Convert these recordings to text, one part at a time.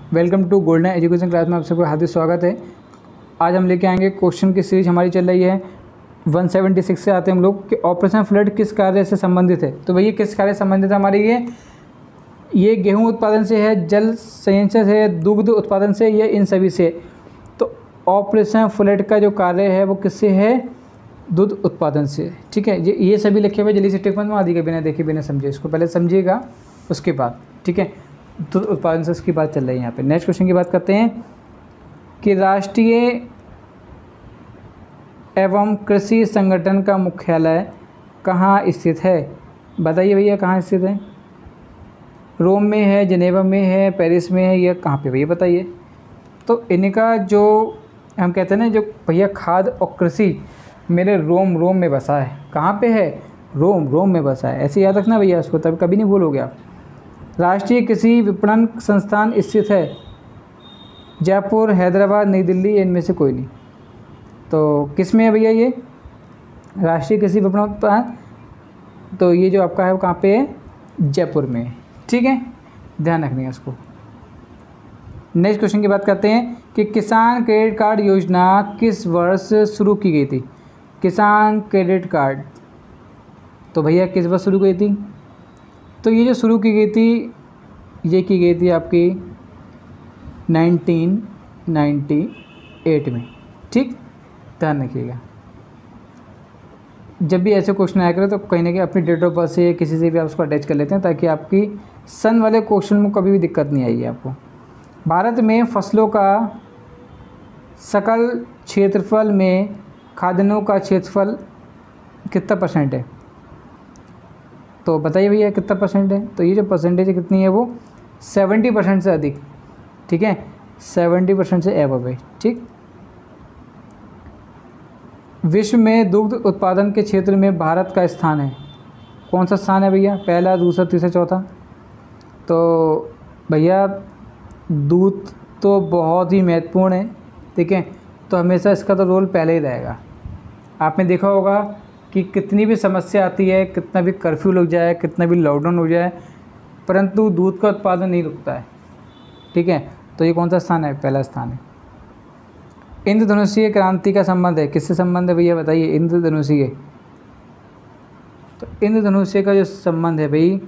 Welcome to golden education class में आप सबका हार्दिक स्वागत है। आज हम लेके आएंगे क्वेश्चन की सीरीज हमारी चल रही है 176 से आते हैं हम लोग कि ऑपरेशन फ्लड किस कार्य से संबंधित है। तो भैया किस कार्य से संबंधित है हमारी ये गेहूं उत्पादन से है, जल संचयन से है, दुग्ध उत्पादन से, ये इन सभी से। तो ऑपरेशन फ्लड का जो कार्य है वो किससे है? दूध उत्पादन से। ठीक है, ये सभी लिखे हुए जल्दी से टिक मत आदि के बिना देखे बिना समझे, इसको पहले समझिएगा उसके बाद। ठीक है, दूध उत्पादन से उसकी बात चल रही है यहाँ पे। नेक्स्ट क्वेश्चन की बात करते हैं कि राष्ट्रीय एवं कृषि संगठन का मुख्यालय कहाँ स्थित है? बताइए भैया कहाँ स्थित है? रोम में है, जिनेवा में है, पेरिस में है, या कहाँ पे भैया बताइए। तो इनका जो हम कहते हैं ना, जो भैया खाद्य और कृषि मेरे रोम में बसा है। कहाँ पे है? रोम में बसा है। ऐसे याद रखना भैया उसको, तब कभी नहीं भूलोगे आप। राष्ट्रीय कृषि विपणन संस्थान स्थित है जयपुर, हैदराबाद, नई दिल्ली, इनमें से कोई नहीं। तो किस में है भैया ये राष्ट्रीय कृषि विपणन? तो ये जो आपका है वो कहाँ पे है? जयपुर में है। ठीक है, ध्यान रखनी है उसको। नेक्स्ट क्वेश्चन की बात करते हैं कि किसान क्रेडिट कार्ड योजना किस वर्ष शुरू की गई थी? किसान क्रेडिट कार्ड तो भैया किस वर्ष शुरू की गई थी? तो ये जो शुरू की गई थी, ये की गई थी आपकी 1998 में। ठीक, ध्यान रखिएगा। जब भी ऐसे क्वेश्चन आया करें तो कहीं ना कहीं अपनी डेट ऑफ बर्थ से किसी से भी आप उसको अटैच कर लेते हैं, ताकि आपकी सन वाले क्वेश्चन में कभी भी दिक्कत नहीं आएगी आपको। भारत में फसलों का सकल क्षेत्रफल में खाद्यान्नों का क्षेत्रफल कितना % है? तो बताइए भैया कितना % है? तो ये जो परसेंटेज कितनी है वो 70% से अधिक। ठीक है, 70% से एबव है। ठीक, विश्व में दुग्ध उत्पादन के क्षेत्र में भारत का स्थान है, कौन सा स्थान है भैया? पहला, दूसरा, तीसरा, चौथा? तो भैया दूध तो बहुत ही महत्वपूर्ण है। ठीक है, तो हमेशा इसका तो रोल पहले ही रहेगा। आपने देखा होगा कि कितनी भी समस्या आती है, कितना भी कर्फ्यू लग जाए, कितना भी लॉकडाउन हो जाए, परंतु दूध का उत्पादन नहीं रुकता है। ठीक है, तो ये कौन सा स्थान है? पहला स्थान है। इंद्रधनुषीय क्रांति का संबंध है, किससे संबंध है भैया बताइए? इंद्रधनुषीय। तो इंद्रधनुषीय का जो संबंध है भाई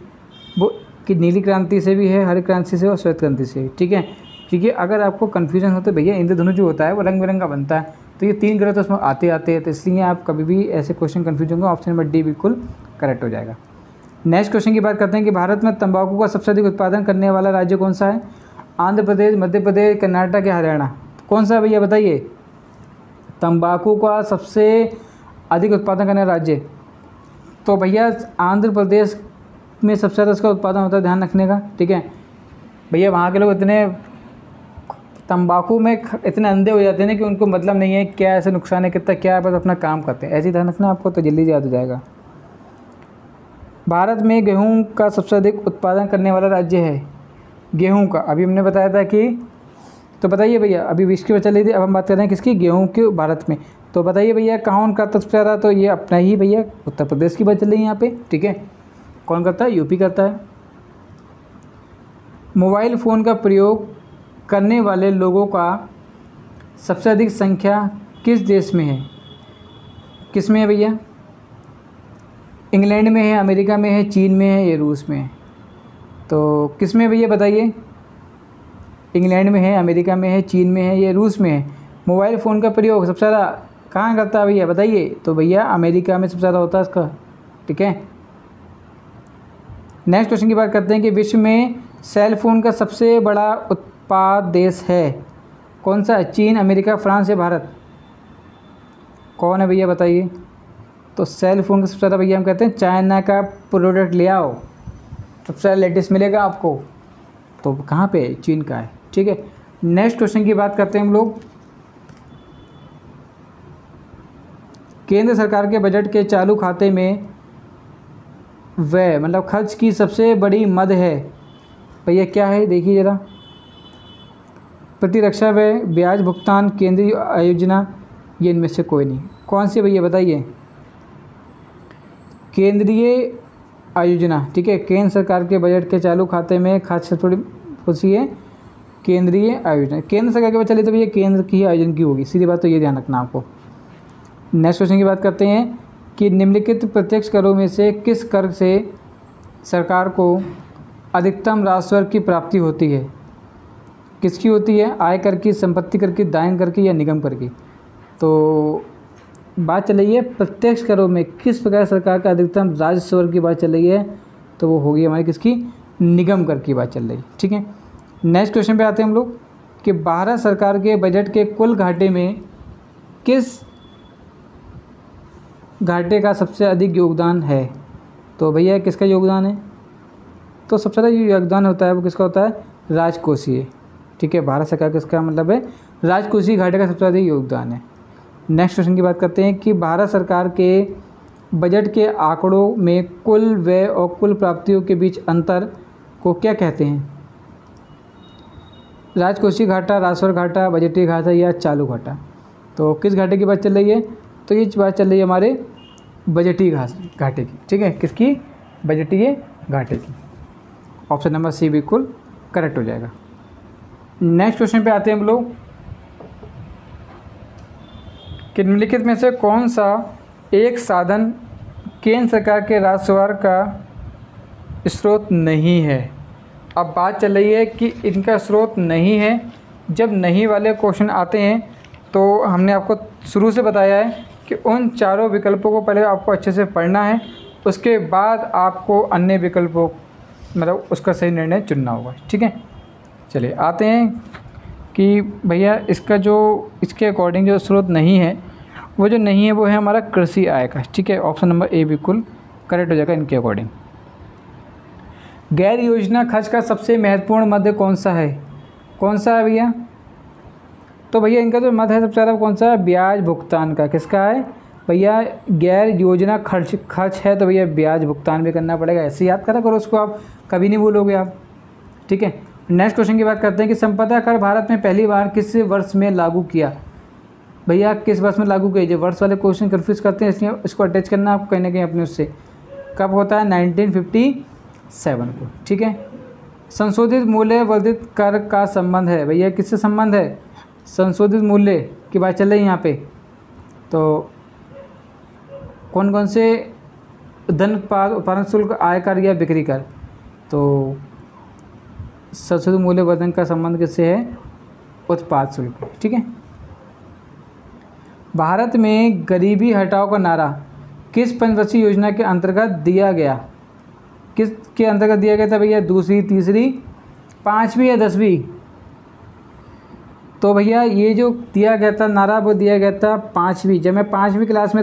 वो कि नीली क्रांति से भी है, हरी क्रांति से और श्वेत क्रांति से। ठीक है, क्योंकि अगर आपको कन्फ्यूजन हो तो भैया इंद्रधनुष जो होता है वो रंग बिरंगा बनता है, तो ये 3 ग्रह तो उसमें आते हैं, तो इसलिए आप कभी भी ऐसे क्वेश्चन कन्फ्यूज होंगे, ऑप्शन नंबर डी बिल्कुल करेक्ट हो जाएगा। नेक्स्ट क्वेश्चन की बात करते हैं कि भारत में तंबाकू का सबसे अधिक उत्पादन करने वाला राज्य कौन सा है? आंध्र प्रदेश, मध्य प्रदेश, कर्नाटक या हरियाणा? कौन सा भैया बताइए तंबाकू का सबसे अधिक उत्पादन करने वाला राज्य? तो भैया आंध्र प्रदेश में सबसे ज़्यादा इसका उत्पादन होता है, ध्यान रखने का। ठीक है भैया, वहाँ के लोग इतने तंबाकू में इतने अंधे हो जाते हैं ना कि उनको मतलब नहीं है क्या ऐसे नुकसान है, कितना क्या है, बस अपना काम करते हैं। ऐसे ही ध्यान रखना आपको, तो जल्दी याद हो जाएगा। भारत में गेहूं का सबसे अधिक उत्पादन करने वाला राज्य है गेहूं का, अभी हमने बताया था कि। तो बताइए भैया, अभी विश्व की चल रही थी, अब हम बात कर रहे हैं किसकी? गेहूं के भारत में। तो बताइए भैया कौन करता सबसे ज़्यादा? तो ये अपना ही भैया उत्तर प्रदेश की बात चल रही है यहाँ पे। ठीक है, कौन करता है? यूपी करता है। मोबाइल फ़ोन का प्रयोग करने वाले लोगों का सबसे अधिक संख्या किस देश में है? किस में है भैया? इंग्लैंड में है, अमेरिका में है, चीन में है, या रूस में है? तो किस में भैया बताइए? इंग्लैंड में है, अमेरिका में है, चीन में है, या रूस में है? मोबाइल फ़ोन का प्रयोग सबसे ज़्यादा कहाँ करता है भैया बताइए? तो भैया अमेरिका में सबसे ज़्यादा होता है इसका। ठीक है, नेक्स्ट क्वेश्चन की बात करते हैं कि विश्व में सेल फोन का सबसे बड़ा उत्पाद देश है कौन सा? चीन, अमेरिका, फ्रांस या भारत? कौन है भैया बताइए? तो सेल फोन का सबसे ज़्यादा भैया हम कहते हैं चाइना का प्रोडक्ट ले आओ, सबसे ज़्यादा लेटेस्ट मिलेगा आपको। तो कहाँ पे? चीन का है। ठीक है, नेक्स्ट क्वेश्चन की बात करते हैं हम लोग। केंद्र सरकार के बजट के चालू खाते में व्यय मतलब खर्च की सबसे बड़ी मद है भैया क्या है? देखिए ज़रा। प्रतिरक्षा व्यय, ब्याज भुगतान, केंद्रीय आयोजना, ये इनमें से कोई नहीं। कौन सी भैया बताइए? केंद्रीय आयोजना। ठीक है, केंद्र सरकार के बजट के चालू खाते में खर्च थोड़ी खुशी है केंद्रीय आयोजन, केंद्र सरकार की बात चले तो भैया केंद्र की आयोजन की होगी, सीधी बात, तो ये ध्यान रखना आपको। नेक्स्ट क्वेश्चन की बात करते हैं कि निम्नलिखित प्रत्यक्ष करों में से किस कर से सरकार को अधिकतम राजस्व की प्राप्ति होती है? किसकी होती है? आय कर की, संपत्ति कर की, दायन कर की या निगम कर की? तो बात चल रही है प्रत्यक्ष करों में किस प्रकार सरकार का अधिकतम राजस्व की बात चल रही है, तो वो होगी हमारी किसकी? निगम कर की बात चल रही है। ठीक है, नेक्स्ट क्वेश्चन पे आते हैं हम लोग कि भारत सरकार के बजट के कुल घाटे में किस घाटे का सबसे अधिक योगदान है? तो भैया किसका योगदान है? तो सबसे ज़्यादा जो योगदान होता है वो किसका होता है? राजकोषीय। ठीक है, भारत सरकार किसका मतलब है? राजकोषीय घाटे का सबसे अधिक योगदान है। नेक्स्ट क्वेश्चन की बात करते हैं कि भारत सरकार के बजट के आंकड़ों में कुल व्यय और कुल प्राप्तियों के बीच अंतर को क्या कहते हैं? राजकोषीय घाटा, राजस्व घाटा, बजटीय घाटा या चालू घाटा? तो किस घाटे की बात चल रही है? तो ये बात चल रही है हमारे बजटीय घाटे की। ठीक है, किसकी? बजटीय घाटे की। ऑप्शन नंबर सी बिल्कुल करेक्ट हो जाएगा। नेक्स्ट क्वेश्चन पे आते हैं हम लोग कि निम्नलिखित में से कौन सा एक साधन केंद्र सरकार के राजस्व का स्रोत नहीं है? अब बात चल रही है कि इनका स्रोत नहीं है। जब नहीं वाले क्वेश्चन आते हैं तो हमने आपको शुरू से बताया है कि उन चारों विकल्पों को पहले आपको अच्छे से पढ़ना है, उसके बाद आपको अन्य विकल्पों मतलब उसका सही निर्णय चुनना होगा। ठीक है, चलिए आते हैं कि भैया इसका जो इसके अकॉर्डिंग जो स्रोत नहीं है, वो जो नहीं है वो है हमारा कृषि आय का। ठीक है, ऑप्शन नंबर ए बिल्कुल करेक्ट हो जाएगा इनके अकॉर्डिंग। गैर योजना खर्च का सबसे महत्वपूर्ण मद कौन सा है? कौन सा है भैया? तो भैया इनका जो मद है सबसे ज़्यादा कौन सा है? ब्याज भुगतान का। किसका है भैया? गैर योजना खर्च है तो भैया ब्याज भुगतान भी करना पड़ेगा। ऐसे याद करा करो उसको, आप कभी नहीं भूलोगे आप। ठीक है, नेक्स्ट क्वेश्चन की बात करते हैं कि संपदा कर भारत में पहली बार किस वर्ष में लागू किया? भैया किस वर्ष में लागू किया? जो वर्ष वाले क्वेश्चन कन्फ्यूज़ करते हैं, इसलिए इसको अटैच करना आपको कहीं ना कहीं अपने उससे। कब होता है? 1957 को। ठीक है, संशोधित मूल्य वर्धित कर का संबंध है भैया किससे संबंध है? संशोधित मूल्य की बात चल रही है यहाँ पे। तो कौन कौन से धन उत्पादन शुल्क, आयकर या बिक्री कर? तो संशोधित मूल्य वर्धन का संबंध किससे है? उत्पाद शुल्क। ठीक है, भारत में गरीबी हटाओ का नारा किस पंचवर्षीय योजना के अंतर्गत दिया गया? किसके अंतर्गत दिया गया था भैया? दूसरी, तीसरी, पाँचवीं या 10वीं? तो भैया ये जो दिया गया था नारा वो दिया गया था 5वीं। जब मैं 5वीं क्लास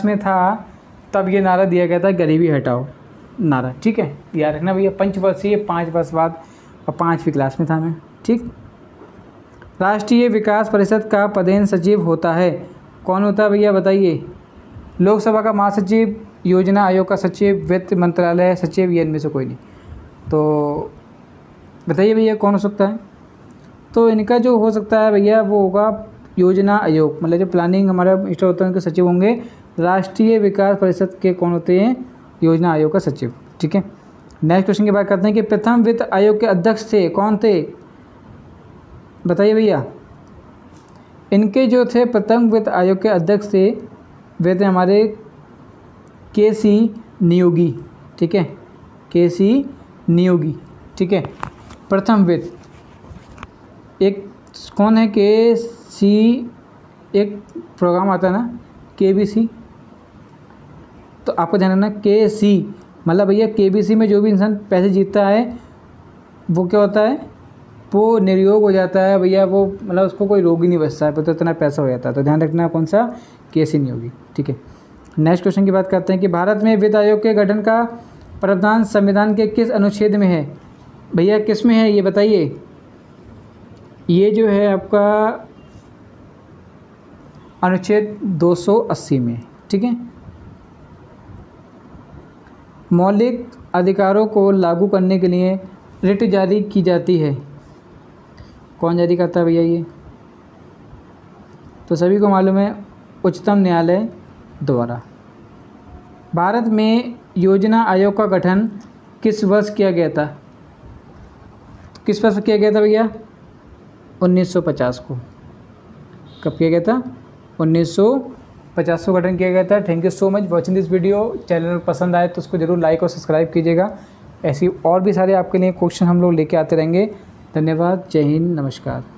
में था तब ये नारा दिया गया था, गरीबी हटाओ नारा। ठीक है, याद रखना भैया, पंचवर्षीय 5 वर्ष बाद और 5वीं क्लास में था मैं। ठीक, राष्ट्रीय विकास परिषद का पदेन सचिव होता है, कौन होता है भैया बताइए? लोकसभा का महासचिव, योजना आयोग का सचिव, वित्त मंत्रालय सचिव, ये इनमें से कोई नहीं। तो बताइए भैया कौन हो सकता है? तो इनका जो हो सकता है भैया वो होगा योजना आयोग, मतलब जो प्लानिंग हमारा मिनिस्टर होता है उनके सचिव होंगे। राष्ट्रीय विकास परिषद के कौन होते हैं? योजना आयोग का सचिव। ठीक है, नेक्स्ट क्वेश्चन की बात करते हैं कि प्रथम वित्त आयोग के अध्यक्ष थे, कौन थे? बताइए भैया। इनके जो थे प्रथम वित्त आयोग के अध्यक्ष थे वे थे हमारे के.सी. नियोगी। ठीक है, के.सी. नियोगी। ठीक है, प्रथम वित्त एक कौन है? के.सी. एक प्रोग्राम आता है ना के.बी.सी, तो आपको ध्यान रखना के.सी. मतलब भैया के.बी.सी में जो भी इंसान पैसे जीतता है वो क्या होता है? वो निर्योग हो जाता है भैया, वो मतलब उसको कोई रोग ही नहीं बचता है, तो इतना पैसा हो जाता है। तो ध्यान रखना कौन सा? के.सी. नियोगी। ठीक है, नेक्स्ट क्वेश्चन की बात करते हैं कि भारत में वित्त आयोग के गठन का प्रावधान संविधान के किस अनुच्छेद में है? भैया किस में है ये बताइए? ये जो है आपका अनुच्छेद 280 में। ठीक है, मौलिक अधिकारों को लागू करने के लिए रिट जारी की जाती है, कौन जारी करता है भैया ये? तो सभी को मालूम है, उच्चतम न्यायालय द्वारा। भारत में योजना आयोग का गठन किस वर्ष किया गया था? किस वर्ष किया गया था भैया? 1950 को। कब किया गया था? 1950 को गठन किया गया था। Thank you so much watching this video. Channel पसंद आए तो उसको ज़रूर लाइक और सब्सक्राइब कीजिएगा। ऐसी और भी सारे आपके लिए क्वेश्चन हम लोग लेके आते रहेंगे। धन्यवाद। जय हिंद। नमस्कार।